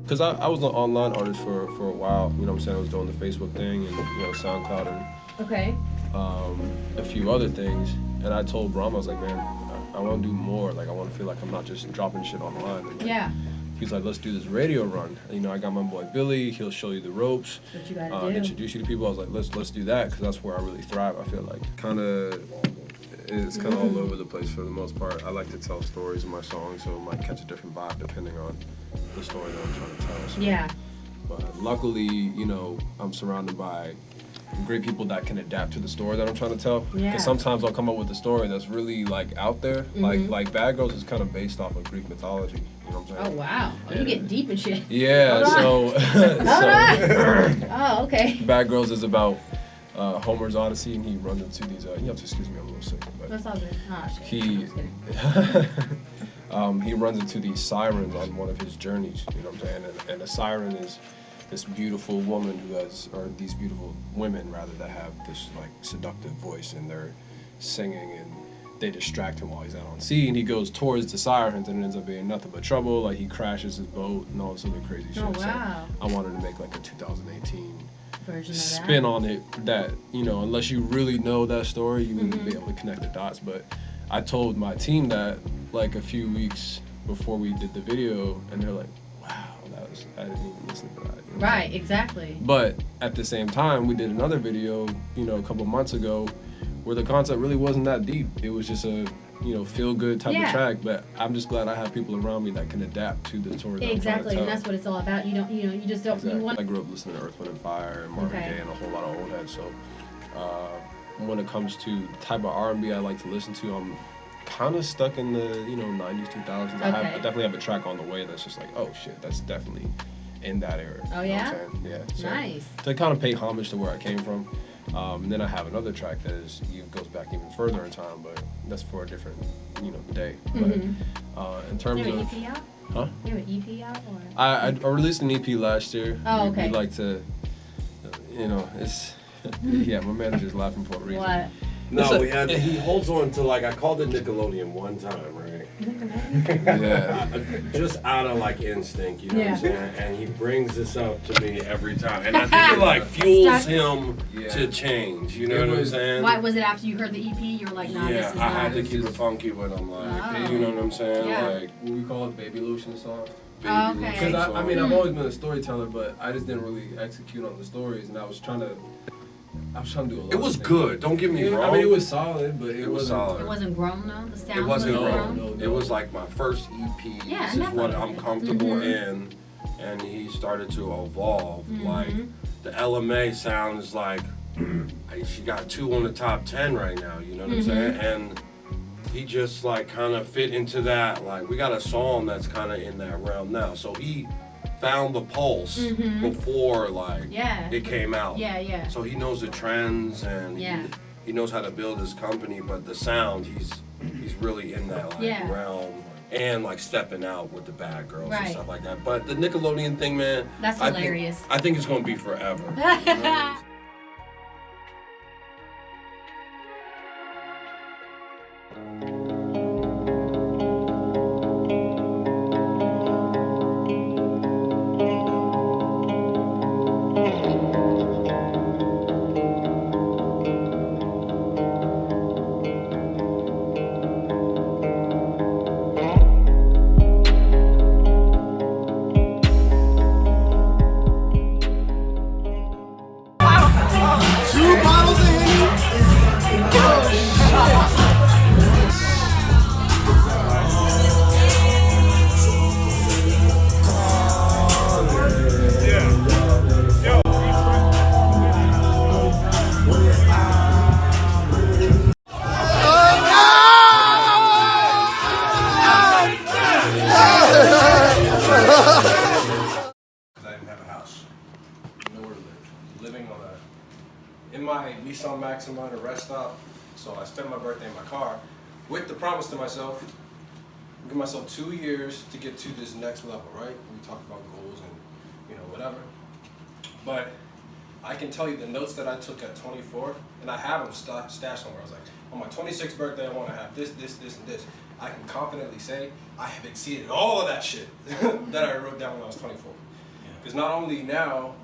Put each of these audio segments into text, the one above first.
Because I was an online artist for a while, you know what I'm saying? I was doing the Facebook thing and, you know, SoundCloud and Okay. a few other things. And I told Brahma, I was like, man, I want to do more. Like, I want to feel like I'm not just dropping shit online. And, like, Yeah. he's like, let's do this radio run. And, you know, I got my boy Billy. He'll show you the ropes. What you gotta do. Introduce you to people. I was like, let's do that because that's where I really thrive. I feel like it's kind of all over the place for the most part. I like to tell stories in my songs, so it might catch a different vibe depending on the story that I'm trying to tell. So. Yeah. But luckily, you know, I'm surrounded by great people that can adapt to the story that I'm trying to tell. Yeah. Because sometimes I'll come up with a story that's really like out there. Like Bad Girls is kind of based off of Greek mythology. You know what I'm saying? Oh wow. Oh, you get deep and shit. Yeah. Hold on. Oh, okay. Bad Girls is about Homer's Odyssey, and he runs into these. You have to excuse me, I'm a little sick. But That's all good. Oh, shit. he he runs into these sirens on one of his journeys. You know what I'm saying? And a siren is this beautiful woman or these beautiful women rather, that have this like seductive voice, and they're singing and they distract him while he's out on sea, and he goes towards the sirens and it ends up being nothing but trouble. Like he crashes his boat and all this other crazy shit. Oh wow. So I wanted to make like a 2018 Version of spin that. on it that, you know, unless you really know that story, you wouldn't be able to connect the dots. But I told my team that like a few weeks before we did the video, and they're like, wow, I didn't even listen to that. You know what I'm Right, saying? exactly. But at the same time, we did another video, you know, a couple months ago, where the concept really wasn't that deep. It was just a, you know, feel good type of track. But I'm just glad I have people around me that can adapt to the story that I'm trying Exactly, to tell. and that's what it's all about. You just don't. Exactly. You want. I grew up listening to Earth, Wind & Fire and Marvin Gaye and a whole lot of old heads. So when it comes to the type of R&B I like to listen to, I'm kind of stuck in the, you know, 90s, 2000s. I definitely have a track on the way that's just like, oh shit, that's definitely in that era. Oh, you know yeah? what I'm saying? Yeah. So Nice. to kind of pay homage to where I came from. And then I have another track that goes back even further in time, but that's for a different, you know, day. But in terms You have an of... EP out? Huh? You have an EP out? Or? I released an EP last year. Oh, okay. We like to, you know, it's... yeah, my manager's laughing for a reason. What? No, he holds on to, like, I called it Nickelodeon one time, right? Yeah. Just out of, like, instinct, you know what I'm saying? And he brings this up to me every time. And I think it, like, fuels him to change, you know what I'm saying? Why was it after you heard the EP? You were like, nah, this is I not. had to keep it funky with him, like, you know what I'm saying? Yeah. Like, What we call it, Baby Lotion song. Oh, okay. Because I mean, I've always been a storyteller, but I just didn't really execute on the stories, and I was trying to do a lot. it was of things. good, don't get me wrong. I mean, it was solid, but it wasn't solid. It wasn't grown though. The sound It wasn't grown. grown. It was like my first EP. Yeah, This and is that's what okay. I'm comfortable in. And he started to evolve. Like, the LMA sound is like, she got 2 on the top 10 right now, you know what I'm saying? And he just like kind of fit into that. Like, we got a song that's kind of in that realm now. So he found the pulse before like it came out. Yeah. So he knows the trends and he knows how to build his company, but the sound, he's really in that like realm and like stepping out with the Bad Girls and stuff like that. But the Nickelodeon thing, man, That's hilarious. I think it's gonna be forever. Nissan Maxima at a rest stop. So I spent my birthday in my car with the promise to myself, give myself 2 years to get to this next level, right? We talk about goals and, you know, whatever. But I can tell you the notes that I took at 24, and I have them stashed somewhere. I was like, on my 26th birthday, I want to have this, this, this, and this. I can confidently say I have exceeded all of that shit that I wrote down when I was 24. Because not only now,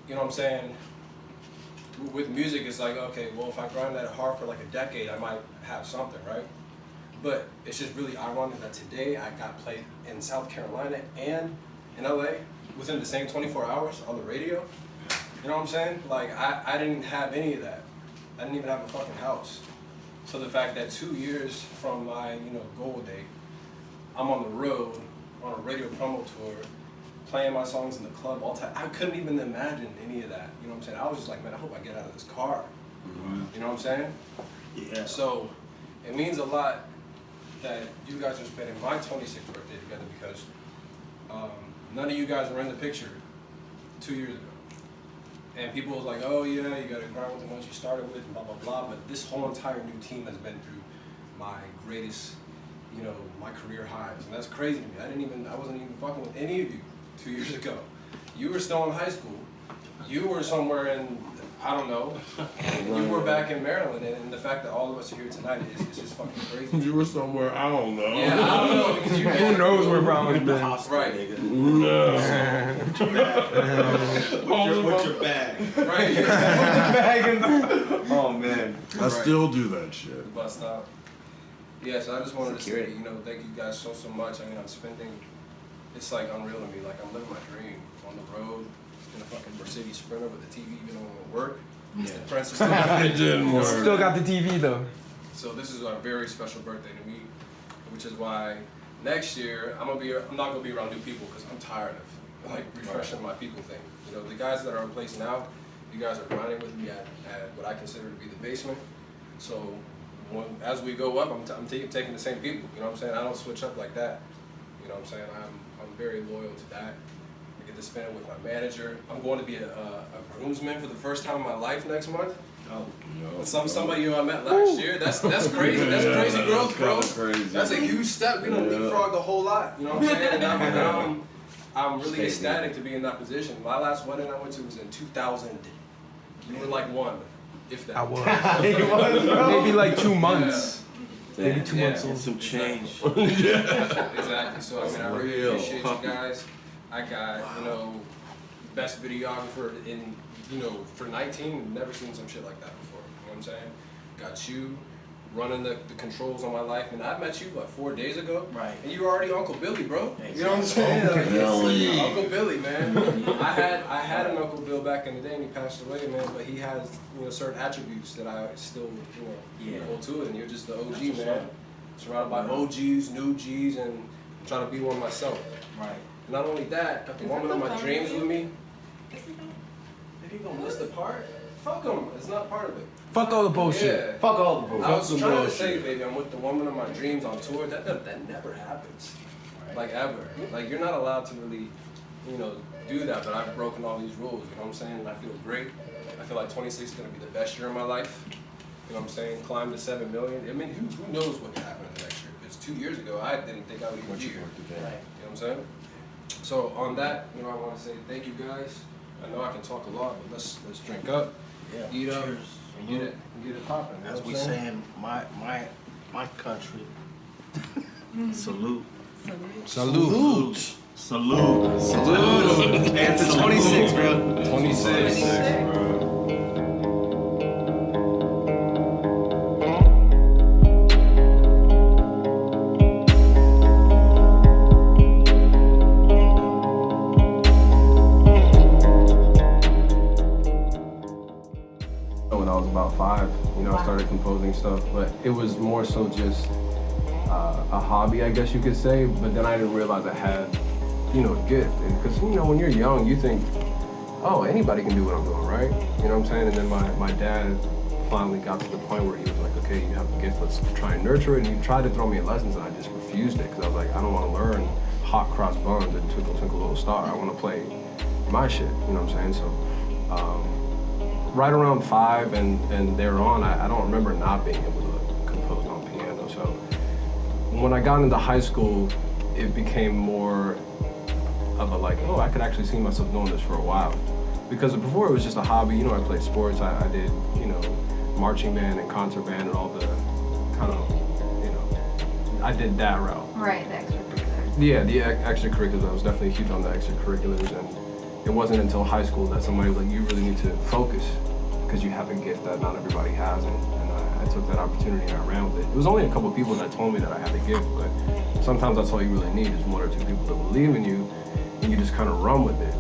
you know what I'm saying, with music, it's like, okay, well, if I grind that hard for like a decade, I might have something, right? But it's just really ironic that today I got played in South Carolina and in LA within the same 24 hours on the radio. You know what I'm saying? Like, I didn't have any of that. I didn't even have a fucking house. So the fact that 2 years from my, goal date, I'm on the road on a radio promo tour, playing my songs in the club all the time. I couldn't even imagine any of that. You know what I'm saying? I was just like, man, I hope I get out of this car. Mm-hmm. You know what I'm saying? Yeah. So it means a lot that you guys are spending my 26th birthday together because none of you guys were in the picture 2 years ago. And people was like, oh yeah, you gotta grind with the ones you started with, and blah, blah, blah. But this whole entire new team has been through my greatest, my career highs. And that's crazy to me. I wasn't even fucking with any of you 2 years ago. You were still in high school. You were somewhere in, I don't know. You were back in Maryland. And the fact that all of us are here tonight is just fucking crazy. You were somewhere, I don't know. Yeah, I don't know. Because Who knows where Brahma's been? Right. No. What's your bag? Right. Oh man. I still do that shit. Bus stop. Yeah, so I just wanted Security. to say, thank you guys so much. I mean, I'm spending, it's like unreal to me. Like, I'm living my dream on the road in a fucking Mercedes Sprinter with the TV even though it won't work. It's the princess. It didn't work. Still got the TV though. So this is a very special birthday to me, which is why next year I'm not gonna be around new people because I'm tired of like refreshing my people thing. The guys that are in place now, you guys are grinding with me at what I consider to be the basement. So as we go up, I'm taking the same people. You know what I'm saying? I don't switch up like that. You know what I'm saying? I'm very loyal to that. I get to spend it with my manager. I'm going to be a groomsman for the first time in my life next month. Oh, No. Somebody who I met last year. That's crazy. That's crazy growth, bro. Crazy. That's a huge step. We don't leapfrog the whole lot. You know what I'm saying? And I'm really ecstatic to be in that position. My last wedding I went to was in 2000. You were like one, if that. I was. Maybe like 2 months. Maybe 2 months Yeah. old. some change. Exactly. So I mean, I really appreciate you guys. I got best videographer in for 19. Never seen some shit like that before. You know what I'm saying? Got you running the controls on my life, and I met you 4 days ago. Right. And you were already Uncle Billy, bro. Thanks. You know what I'm saying? Uncle Billy. Uncle Billy, man. I had an Uncle Bill back in the day, and he passed away, man. But he has certain attributes that I still hold to it. And you're just the OG, That's man. Surrounded by OGs, new Gs, and I'm trying to be one myself. Right. And not only that, got the woman of my dreams with me. If you gonna miss the part, fuck him. It's not part of it. Fuck all the bullshit. Yeah. Fuck all the bullshit. I was the trying to bullshit. say, baby, I'm with the woman of my dreams on tour. That never happens. Like, ever. Like, you're not allowed to really, do that, but I've broken all these rules, you know what I'm saying? And I feel great. I feel like 26 is going to be the best year of my life. You know what I'm saying? Climb to 7 million. I mean, who knows what could happen in the next year? Because 2 years ago, I didn't think I would even be here. Right. You know what I'm saying? So on that, I want to say thank you guys. I know I can talk a lot, but let's drink up, Yeah. eat up, Cheers. and get it popping. You know As what we I'm say in my country, salute. Salute. Salute. Salute. And to 26, bro. 26. When I was about 5, I started composing stuff, but it was more so just a hobby, I guess you could say. But then I didn't realize I had, a gift. Because when you're young, you think, oh, anybody can do what I'm doing, right? You know what I'm saying? And then my dad finally got to the point where he was like, okay, you have a gift, let's try and nurture it. And he tried to throw me in lessons, and I just refused it because I was like, I don't want to learn hot cross buns and Twinkle Twinkle Little Star. I want to play my shit. You know what I'm saying? So. Right around 5 and thereon, I don't remember not being able to compose on piano. So when I got into high school, it became more of a I could actually see myself doing this for a while. Because before it was just a hobby, I played sports, I did, marching band and concert band and all the kind of, I did that route. Right, the extracurriculars. Yeah, the extracurriculars. I was definitely huge on the extracurriculars, and it wasn't until high school that somebody was like, you really need to focus because you have a gift that not everybody has, and I took that opportunity and I ran with it. It was only a couple of people that told me that I had a gift, but sometimes that's all you really need is one or two people that believe in you, and you just kind of run with it.